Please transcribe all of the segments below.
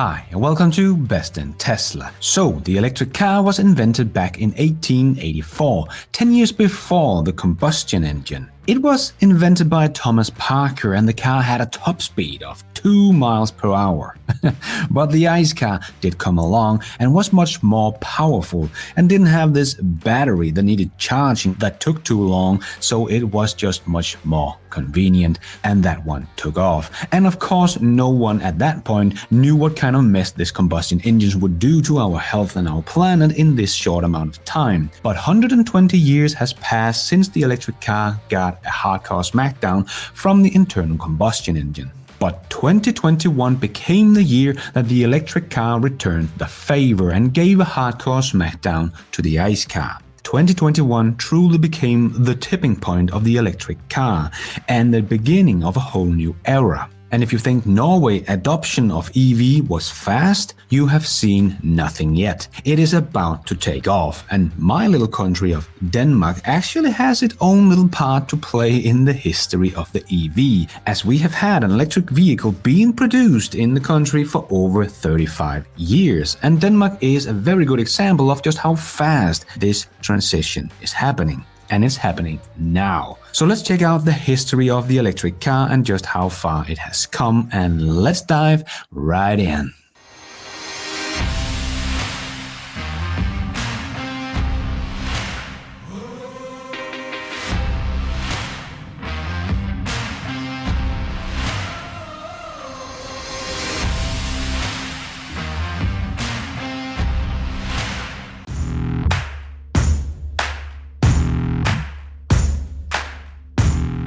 Hi, and welcome to Best in Tesla. So, the electric car was invented back in 1884, 10 years before the combustion engine. It was invented by Thomas Parker and the car had a top speed of 2 miles per hour. But the ICE car did come along and was much more powerful and didn't have this battery that needed charging that took too long, so it was just much more convenient, and that one took off. And of course, no one at that point knew what kind of mess this combustion engines would do to our health and our planet in this short amount of time. But 120 years has passed since the electric car got a hardcore smackdown from the internal combustion engine. But 2021 became the year that the electric car returned the favor and gave a hardcore smackdown to the ICE car. 2021 truly became the tipping point of the electric car and the beginning of a whole new era. And if you think Norway adoption of EV was fast, you have seen nothing yet. It is about to take off, and my little country of Denmark actually has its own little part to play in the history of the EV, as we have had an electric vehicle being produced in the country for over 35 years. And Denmark is a very good example of just how fast this transition is happening. And it's happening now. So let's check out the history of the electric car and just how far it has come, and let's dive right in.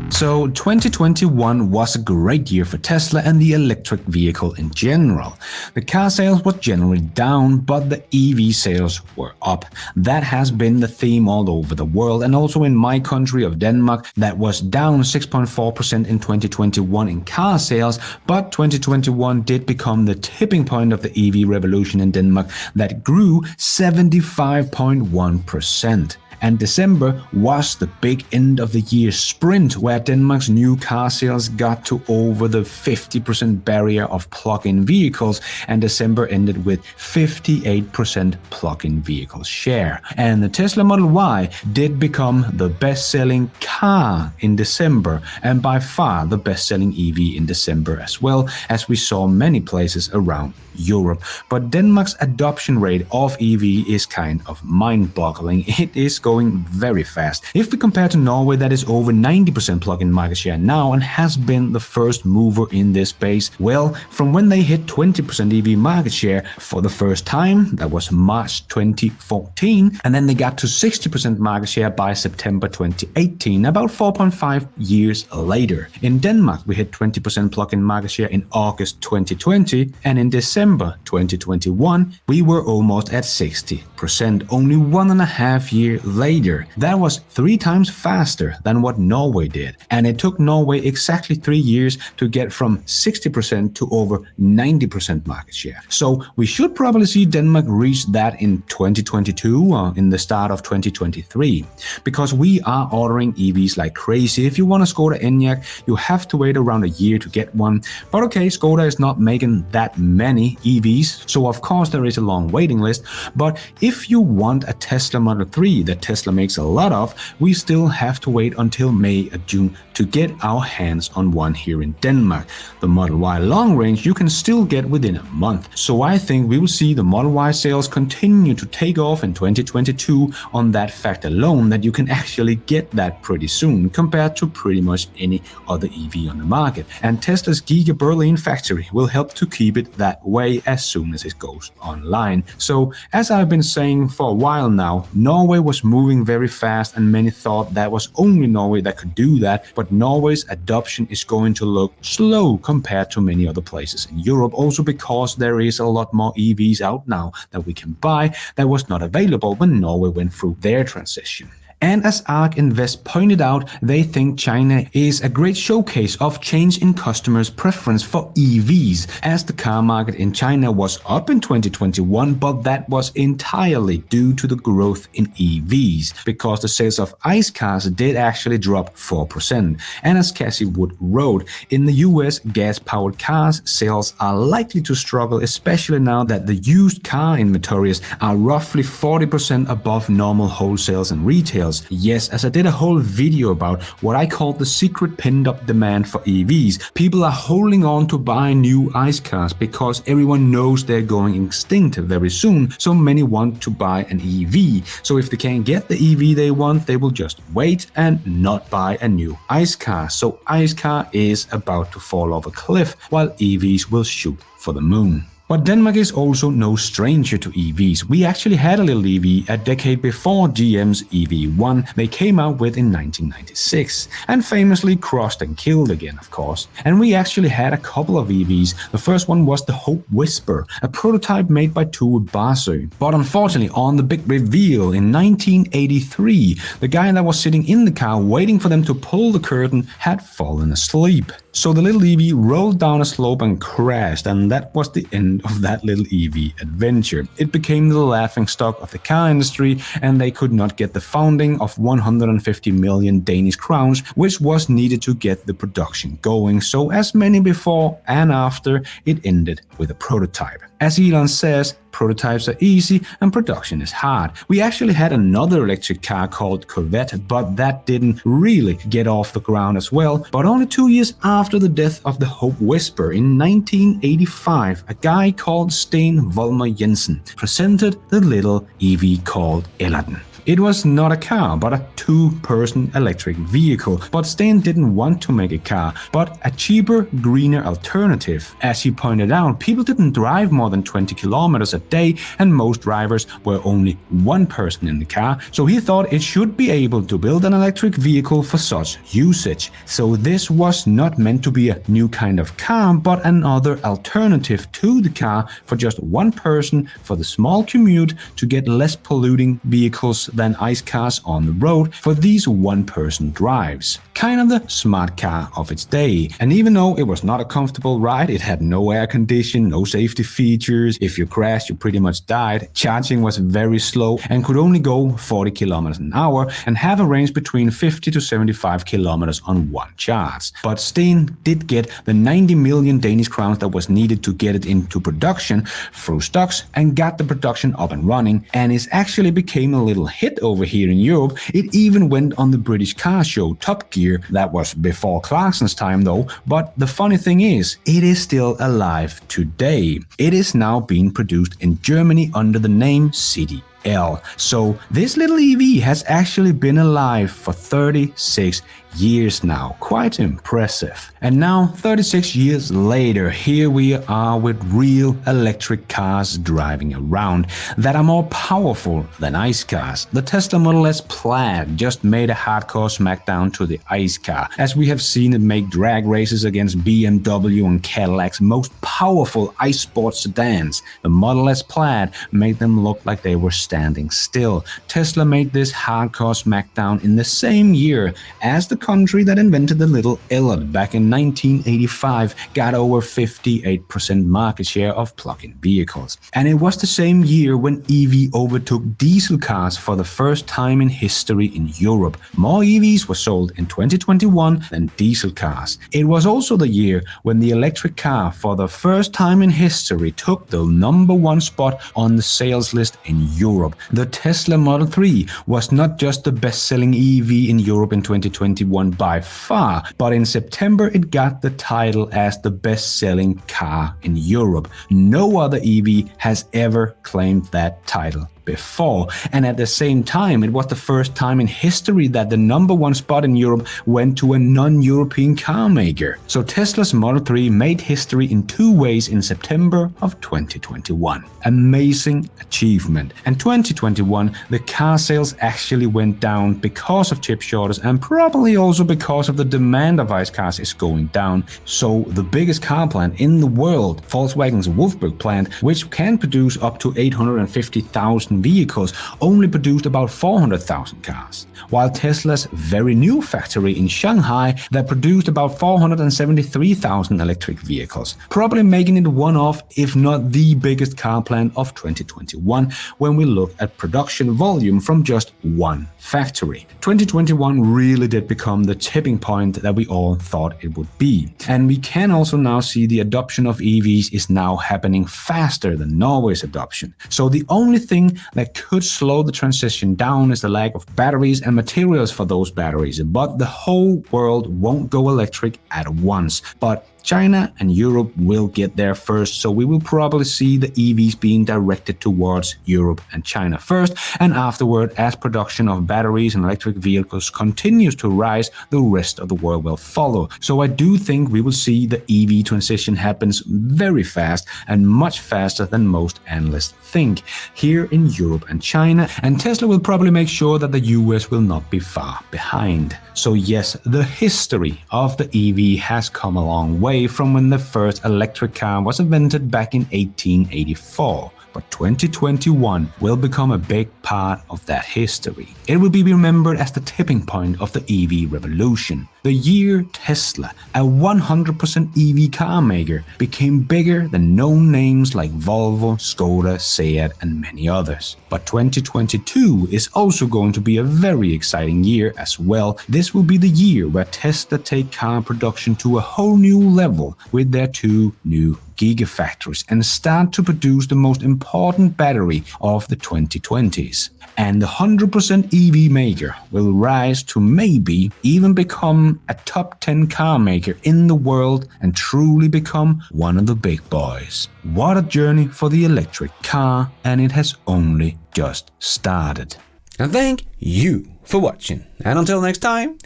So 2021 was a great year for Tesla and the electric vehicle in general. The car sales were generally down, but the EV sales were up. That has been the theme all over the world, and also in my country of Denmark, that was down 6.4% in 2021 in car sales, but 2021 did become the tipping point of the EV revolution in Denmark that grew 75.1%. And December was the big end of the year sprint where Denmark's new car sales got to over the 50% barrier of plug-in vehicles, and December ended with 58% plug-in vehicle share. And the Tesla Model Y did become the best-selling car in December, and by far the best-selling EV in December as well, as we saw many places around Europe. But Denmark's adoption rate of EV is kind of mind-boggling. It is going very fast. If we compare to Norway, that is over 90% plug-in market share now and has been the first mover in this space. Well, from when they hit 20% EV market share for the first time, that was March 2014, and then they got to 60% market share by September 2018, about 4.5 years later. In Denmark, we hit 20% plug-in market share in August 2020, and in December 2021, we were almost at 60%, only 1.5 years later. That was 3 times faster than what Norway did, and it took Norway exactly 3 years to get from 60% to over 90% market share. So we should probably see Denmark reach that in 2022 or in the start of 2023, because we are ordering EVs like crazy. If you want a Skoda Enyaq, you have to wait around a year to get one. But okay, Skoda is not making that many EVs, so of course there is a long waiting list. But if you want a Tesla Model 3 that Tesla makes a lot of, we still have to wait until May or June to get our hands on one here in Denmark. The Model Y long range you can still get within a month. So I think we will see the Model Y sales continue to take off in 2022 on that fact alone, that you can actually get that pretty soon compared to pretty much any other EV on the market. And Tesla's Giga Berlin factory will help to keep it that way as soon as it goes online. So as I've been saying for a while now, Norway was moving very fast and many thought that was only Norway that could do that, but Norway's adoption is going to look slow compared to many other places in Europe, also because there is a lot more EVs out now that we can buy that was not available when Norway went through their transition. And as ARK Invest pointed out, they think China is a great showcase of change in customers' preference for EVs, as the car market in China was up in 2021, but that was entirely due to the growth in EVs, because the sales of ICE cars did actually drop 4%. And as Cassie Wood wrote, in the US, gas-powered cars sales are likely to struggle, especially now that the used car inventories are roughly 40% above normal wholesales and retails. Yes, as I did a whole video about what I call the secret pinned-up demand for EVs, people are holding on to buy new ICE cars because everyone knows they're going extinct very soon, so many want to buy an EV. So if they can't get the EV they want, they will just wait and not buy a new ICE car. So ICE car is about to fall off a cliff, while EVs will shoot for the moon. But Denmark is also no stranger to EVs. We actually had a little EV a decade before GM's EV1 they came out with in 1996, and famously crushed and killed again, of course. And we actually had a couple of EVs. The first one was the Hope Whisper, a prototype made by Tue Barsø. But unfortunately, on the big reveal in 1983, the guy that was sitting in the car waiting for them to pull the curtain had fallen asleep. So the little EV rolled down a slope and crashed, and that was the end of that little EV adventure. It became the laughingstock of the car industry, and they could not get the funding of 150 million Danish crowns, which was needed to get the production going. So as many before and after, it ended with a prototype. As Elon says, prototypes are easy and production is hard. We actually had another electric car called Corvette, but that didn't really get off the ground as well. But only 2 years after the death of the Hope Whisper in 1985, a guy called Sten Volmer Jensen presented the little EV called Ellerden. It was not a car, but a two-person electric vehicle. But Sten didn't want to make a car, but a cheaper, greener alternative. As he pointed out, people didn't drive more than 20 kilometers a day, and most drivers were only one person in the car, so he thought it should be able to build an electric vehicle for such usage. So this was not meant to be a new kind of car, but another alternative to the car for just one person for the small commute to get less polluting vehicles than ICE cars on the road for these one-person drives. Kind of the smart car of its day. And even though it was not a comfortable ride, it had no air condition, no safety features. If you crashed, you pretty much died. Charging was very slow and could only go 40 kilometers an hour and have a range between 50 to 75 kilometers on one charge. But Sten did get the 90 million Danish crowns that was needed to get it into production through stocks and got the production up and running, and it actually became a little hit over here in Europe. It even went on the British car show Top Gear. That was before Clarkson's time though, but the funny thing is, it is still alive today. It is now being produced in Germany under the name City L. So this little EV has actually been alive for 36 years now. Quite impressive. And now, 36 years later, here we are with real electric cars driving around that are more powerful than ICE cars. The Tesla Model S Plaid just made a hardcore smackdown to the ICE car, as we have seen it make drag races against BMW and Cadillac's most powerful ICE sports sedans. The Model S Plaid made them look like they were standing still. Tesla made this hardcore smackdown in the same year as the country that invented the little Ellerden back in 1985 got over 58% market share of plug-in vehicles. And it was the same year when EV overtook diesel cars for the first time in history in Europe. More EVs were sold in 2021 than diesel cars. It was also the year when the electric car for the first time in history took the #1 spot on the sales list in Europe. The Tesla Model 3 was not just the best-selling EV in Europe in 2021 by far, but in September it got the title as the best-selling car in Europe. No other EV has ever claimed that title before. And at the same time, it was the first time in history that the #1 spot in Europe went to a non-European car maker. So Tesla's Model 3 made history in two ways in September of 2021. Amazing achievement. And 2021, the car sales actually went down because of chip shortages and probably also because of the demand of ICE cars is going down. So the biggest car plant in the world, Volkswagen's Wolfsburg plant, which can produce up to 850,000 plug-in vehicles only produced about 400,000 cars, while Tesla's very new factory in Shanghai that produced about 473,000 electric vehicles, probably making it one of, if not the biggest car plant of 2021 when we look at production volume from just one factory. 2021 really did become the tipping point that we all thought it would be. And we can also now see the adoption of EVs is now happening faster than Norway's adoption. So the only thing that could slow the transition down is the lack of batteries and materials for those batteries, but the whole world won't go electric at once. But China and Europe will get there first, so we will probably see the EVs being directed towards Europe and China first, and afterward, as production of batteries and electric vehicles continues to rise, the rest of the world will follow. So I do think we will see the EV transition happens very fast and much faster than most analysts think here in Europe and China, and Tesla will probably make sure that the US will not be far behind. So yes, the history of the EV has come a long way from when the first electric car was invented back in 1884. But 2021 will become a big part of that history. It will be remembered as the tipping point of the EV revolution. The year Tesla, a 100% EV car maker, became bigger than known names like Volvo, Skoda, Seat, and many others. But 2022 is also going to be a very exciting year as well. This will be the year where Tesla take car production to a whole new level with their 2 new gigafactories and start to produce the most important battery of the 2020s. And the 100% EV maker will rise to maybe even become a top 10 car maker in the world and truly become one of the big boys. What a journey for the electric car, and it has only just started. And thank you for watching. And until next time,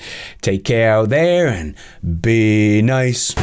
take care out there and be nice.